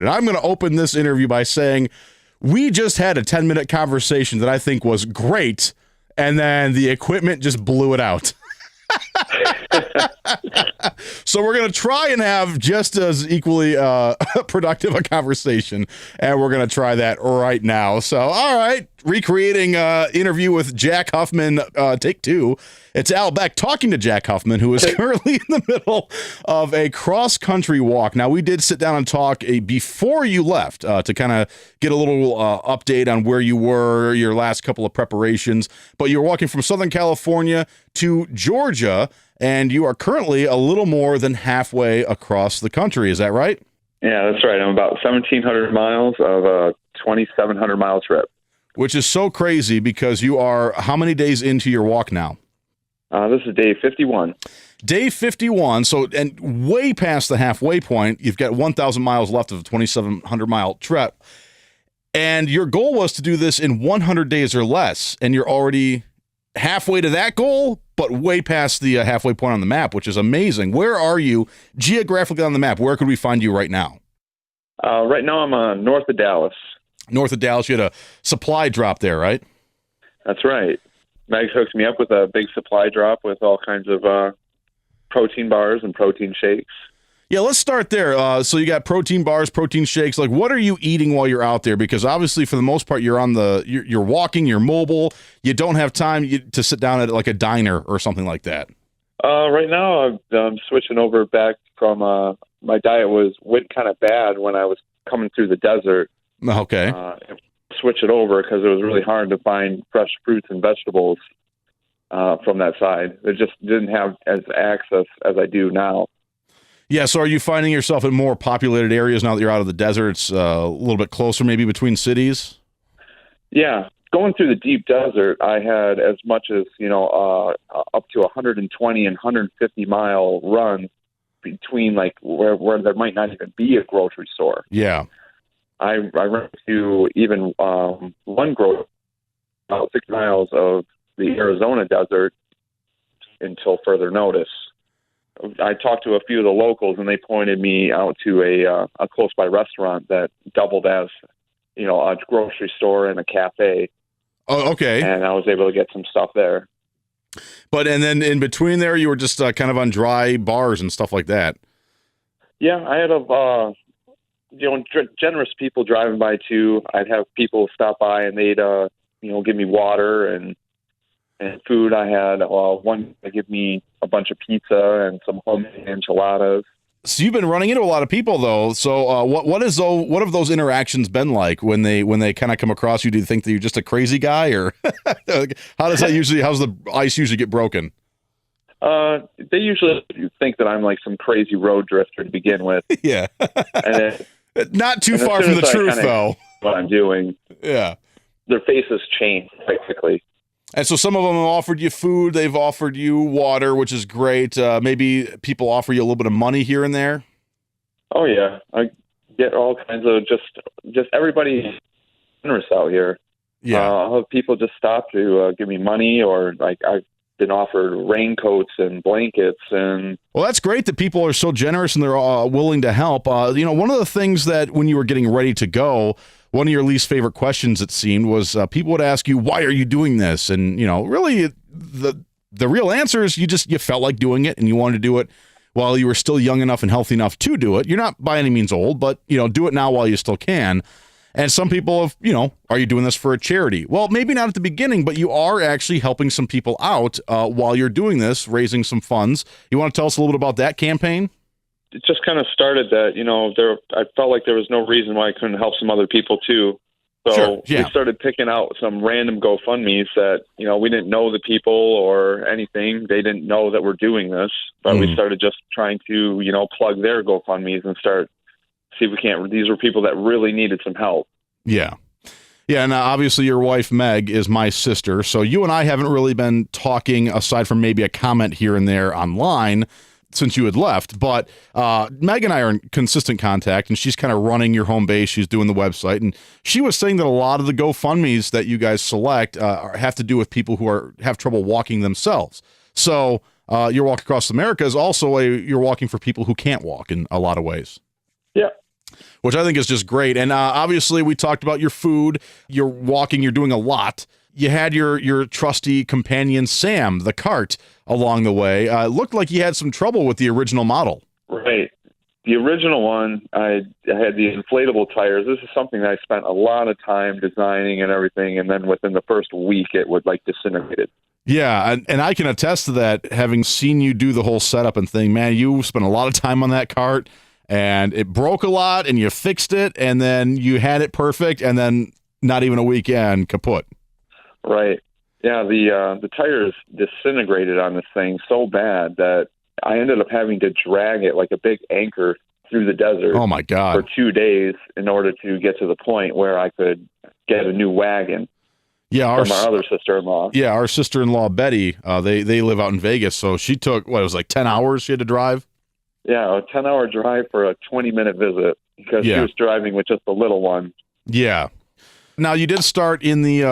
And I'm going to open this interview by saying we just had a 10-minute conversation that I think was great, and then the equipment just blew it out. So we're going to try and have just as equally productive a conversation, and we're going to try that right now. So, all right, recreating interview with Jack Huffman, take two. It's Al Beck talking to Jack Huffman, who is currently in the middle of a cross-country walk. Now, we did sit down and talk before you left to kind of get a little update on where you were, your last couple of preparations. But you're walking from Southern California to Georgia, and you are currently a little more than halfway across the country. Is that right? Yeah, that's right. I'm about 1,700 miles of a 2,700-mile trip. Which is so crazy because you are how many days into your walk now? This is day 51. Day 51, so and way past the halfway point. You've got 1,000 miles left of a 2,700-mile trip. And your goal was to do this in 100 days or less, and you're already halfway to that goal, but way past the halfway point on the map, which is amazing. Where are you geographically on the map? Where could we find you right now? Right now I'm north of Dallas. North of Dallas, you had a supply drop there, right? That's right. Meg hooks me up with a big supply drop with all kinds of protein bars and protein shakes. Yeah, let's start there. So you got protein bars, protein shakes. Like, what are you eating while you're out there? Because obviously, for the most part, you're walking, you're mobile. You don't have time to sit down at like a diner or something like that. Right now, I'm switching over back from my diet went kind of bad when I was coming through the desert. Okay. Switch it over because it was really hard to find fresh fruits and vegetables from that side. It just didn't have as access as I do now. Yeah, so are you finding yourself in more populated areas now that you're out of the desert? It's a little bit closer maybe between cities? Yeah. Going through the deep desert, I had as much as, up to 120 and 150-mile runs between like where there might not even be a grocery store. Yeah. I ran to even one grocery about 6 miles of the Arizona desert until further notice. I talked to a few of the locals, and they pointed me out to a close-by restaurant that doubled as, a grocery store and a cafe. Oh, okay. And I was able to get some stuff there. And then in between there, you were just kind of on dry bars and stuff like that. Yeah, I had generous people driving by too. I'd have people stop by and they'd, give me water and food. I had one to give me a bunch of pizza and some homemade enchiladas. So you've been running into a lot of people though. So what have those interactions been like when they kind of come across you? Do you think that you're just a crazy guy, or how's the ice usually get broken? They usually think that I'm like some crazy road drifter to begin with. Yeah. And not too far from the truth, though. What I'm doing. Yeah. Their faces change quite quickly. And so some of them have offered you food. They've offered you water, which is great. Maybe people offer you a little bit of money here and there. Oh, yeah. I get all kinds of just everybody generous out here. Yeah. I'll have people just stop to give me money, or like I've been offered raincoats and blankets. And well, that's great that people are so generous and they're willing to help. One of the things that when you were getting ready to go, one of your least favorite questions, it seemed, was people would ask you, why are you doing this? And, really the real answer is you felt like doing it and you wanted to do it while you were still young enough and healthy enough to do it. You're not by any means old, but, do it now while you still can. And some people have, are you doing this for a charity? Well, maybe not at the beginning, but you are actually helping some people out while you're doing this, raising some funds. You want to tell us a little bit about that campaign? It just kind of started that, I felt like there was no reason why I couldn't help some other people too. So sure, yeah. We started picking out some random GoFundMes that, we didn't know the people or anything. They didn't know that we're doing this, but we started just trying to, plug their GoFundMes and start see if we can't. These were people that really needed some help. Yeah. Yeah, and obviously your wife, Meg, is my sister, so you and I haven't really been talking, aside from maybe a comment here and there online, since you had left. But Meg and I are in consistent contact, and she's kind of running your home base. She's doing the website, and she was saying that a lot of the GoFundMes that you guys select have to do with people who have trouble walking themselves. So your Walk Across America is also you're walking for people who can't walk in a lot of ways. Yeah. which I think is just great. And obviously, we talked about your food. You're walking. You're doing a lot. You had your trusty companion, Sam, the cart, along the way. It looked like you had some trouble with the original model. Right. The original one, I had the inflatable tires. This is something that I spent a lot of time designing and everything, and then within the first week, it would disintegrate. Yeah, and I can attest to that, having seen you do the whole setup and thing. Man, you spent a lot of time on that cart, and it broke a lot, and you fixed it, and then you had it perfect, and then not even a weekend, kaput. Right. Yeah, the tires disintegrated on this thing so bad that I ended up having to drag it like a big anchor through the desert. Oh my God. For 2 days in order to get to the point where I could get a new wagon. Yeah, from our other sister-in-law. Yeah, our sister-in-law Betty. They live out in Vegas, so she took it was like 10 hours she had to drive. Yeah, a 10-hour drive for a 20-minute visit because she was driving with just the little one. Yeah. Now, you did start in the,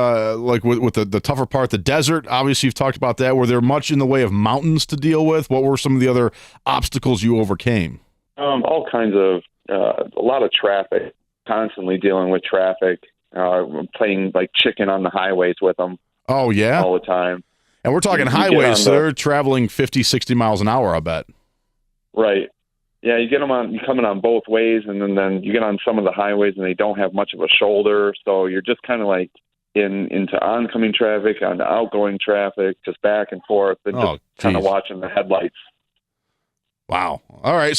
with the tougher part, the desert. Obviously, you've talked about that. Were there much in the way of mountains to deal with? What were some of the other obstacles you overcame? All kinds of, a lot of traffic, constantly dealing with traffic, playing chicken on the highways with them. Oh, yeah? All the time. And we're talking highways, so they're traveling 50, 60 miles an hour, I bet. Right. Yeah, you get them coming on both ways, and then you get on some of the highways, and they don't have much of a shoulder, so you're just kind of into oncoming traffic, onto outgoing traffic, just back and forth, and just kind of watching the headlights. Wow. All right,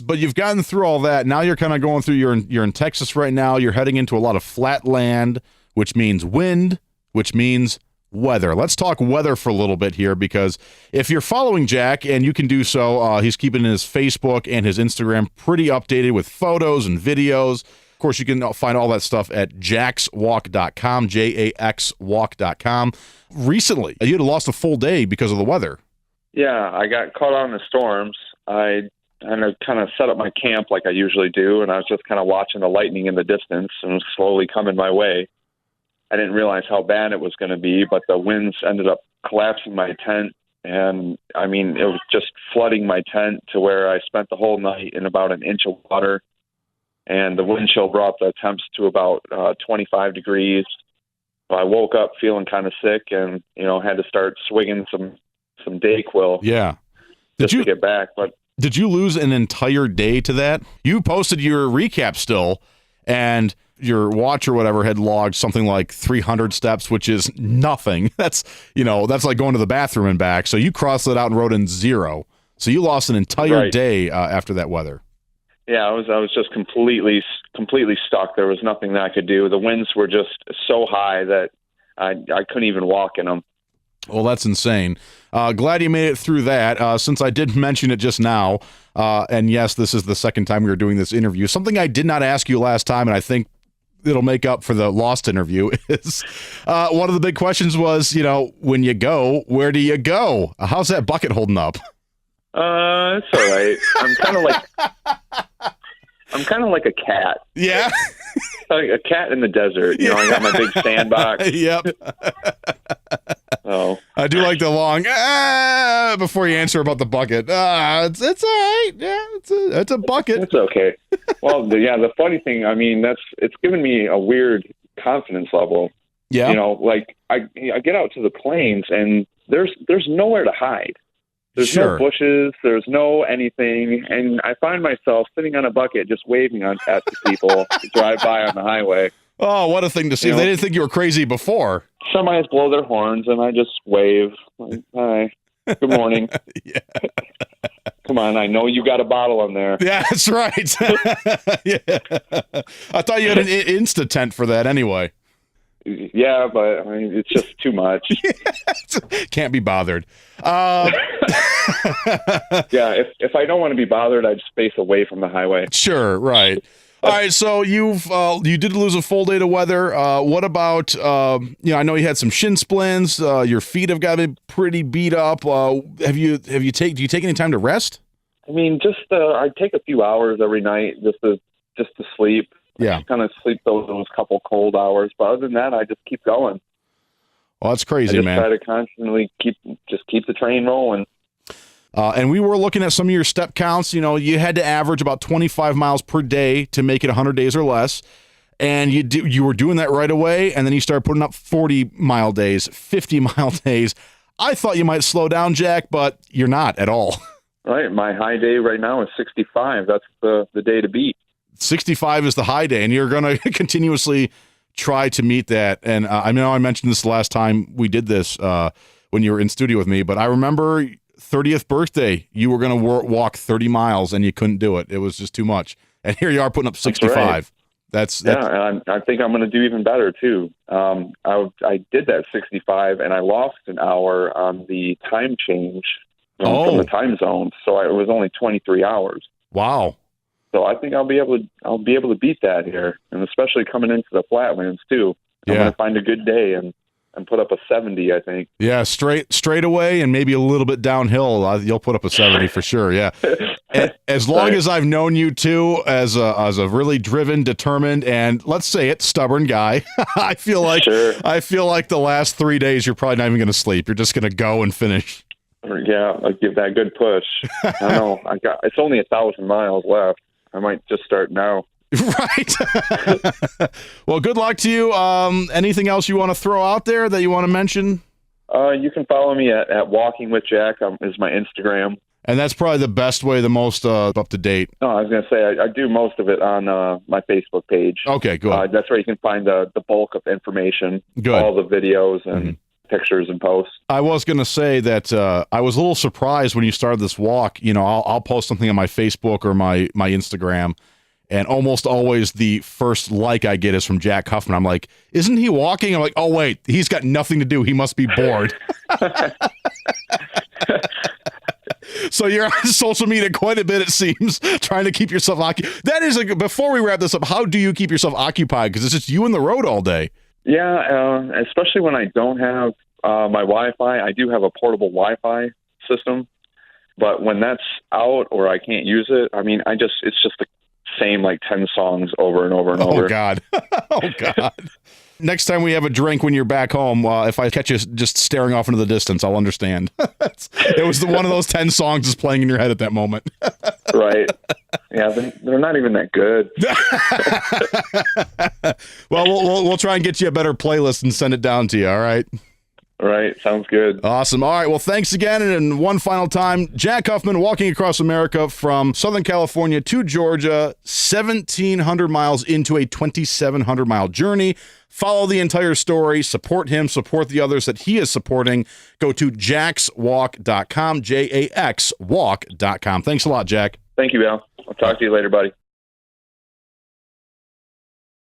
but you've gotten through all that. Now you're kind of going through. You're in Texas right now. You're heading into a lot of flat land, which means wind, which means weather. Let's talk weather for a little bit here, because if you're following Jack, and you can do so, he's keeping his Facebook and his Instagram pretty updated with photos and videos. Of course, you can find all that stuff at jaxwalk.com, JAXwalk.com. Recently, you had lost a full day because of the weather. Yeah, I got caught on the storms. I kind of set up my camp like I usually do, and I was just kind of watching the lightning in the distance and slowly coming my way. I didn't realize how bad it was going to be, but the winds ended up collapsing my tent, and I mean, it was just flooding my tent to where I spent the whole night in about an inch of water, and the wind chill brought the temps to about 25 degrees. So I woke up feeling kind of sick, and had to start swinging some Dayquil. Yeah, to get back. But did you lose an entire day to that? You posted your recap still, and your watch or whatever had logged something like 300 steps, which is nothing. That's like going to the bathroom and back. So you crossed that out and wrote in 0. So you lost an entire day after that weather. Yeah, I was just completely stuck. There was nothing that I could do. The winds were just so high that I couldn't even walk in them. Well, that's insane. Glad you made it through that. Since I did mention it just now, and yes, this is the second time we were doing this interview, something I did not ask you last time, and I think it'll make up for the lost interview, is one of the big questions was, when you go, where do you go? How's that bucket holding up? It's all right. I'm kind of like a cat. Yeah. Like a cat in the desert. I got my big sandbox. Yep. Oh. I do like the long before you answer about the bucket. It's all right. Yeah, it's a bucket. It's okay. Well, the funny thing, it's given me a weird confidence level. Yeah. I get out to the plains, and there's nowhere to hide. There's no bushes. There's no anything. And I find myself sitting on a bucket just waving at the people to drive by on the highway. Oh, what a thing to see. They didn't think you were crazy before. Semis blow their horns, and I just wave. Hi. Good morning. Yeah. Come on, I know you got a bottle in there. Yeah, that's right. Yeah. I thought you had an Insta tent for that anyway. Yeah, but it's just too much. Can't be bothered. Yeah, if I don't want to be bothered, I'd space away from the highway. Sure, right. All right, so you did lose a full day to weather. What about I know you had some shin splints. Your feet have got to be pretty beat up. Do you take any time to rest? Just I take a few hours every night just to sleep. Yeah, I kind of sleep those couple cold hours, but other than that, I just keep going. Well, that's crazy, man. I try to constantly keep the train rolling. And we were looking at some of your step counts. You know, you had to average about 25 miles per day to make it 100 days or less. And you were doing that right away, and then you started putting up 40-mile days, 50-mile days. I thought you might slow down, Jack, but you're not at all. Right. My high day right now is 65. That's the day to beat. 65 is the high day, and you're going to continuously try to meet that. And I know I mentioned this the last time we did this when you were in studio with me, but I remember 30th birthday, you were going to walk 30 miles, and you couldn't do it. It was just too much. And here you are putting up 65. That's and I think I'm going to do even better too. I did that 65, and I lost an hour on the time change from the time zone, so it was only 23 hours. Wow! So I think I'll be able to beat that here, and especially coming into the flatlands too. I'm going to find a good day and put up a 70, I think. Yeah, straight away and maybe a little bit downhill. You'll put up a 70 for sure. Yeah. And as long as I've known you too, as a really driven, determined, and let's say it, stubborn guy, I feel like the last 3 days you're probably not even going to sleep. You're just going to go and finish. Yeah, I'll give that a good push. I know. It's only 1,000 miles left. I might just start now. Right. Well, good luck to you. Anything else you want to throw out there that you want to mention? You can follow me at Walking with Jack is my Instagram. And that's probably the best way, the most up to date. No, I was going to say I do most of it on my Facebook page. Okay, good. That's where you can find the bulk of information, good. All the videos and pictures and posts. I was going to say that I was a little surprised when you started this walk. You know, I'll post something on my Facebook or my Instagram, and almost always the first like I get is from Jack Huffman. I'm like, isn't he walking? I'm like, oh, wait, he's got nothing to do. He must be bored. So you're on social media quite a bit, it seems, trying to keep yourself occupied. That is, before we wrap this up, how do you keep yourself occupied? Because it's just you and the road all day. Yeah, especially when I don't have my Wi-Fi. I do have a portable Wi-Fi system, but when that's out or I can't use it, I mean, it's just the same like 10 songs over and over and over. Oh, God. Oh, God. Next time we have a drink when you're back home, if I catch you just staring off into the distance, I'll understand. It was one of those 10 songs just playing in your head at that moment. Right. Yeah, they're not even that good. Well, we'll try and get you a better playlist and send it down to you, all right? All right, sounds good. Awesome. All right, well, thanks again. And one final time, Jack Huffman walking across America from Southern California to Georgia, 1,700 miles into a 2,700-mile journey. Follow the entire story. Support him. Support the others that he is supporting. Go to jaxwalk.com, JAX walk.com. Thanks a lot, Jack. Thank you, Al. I'll talk to you later, buddy.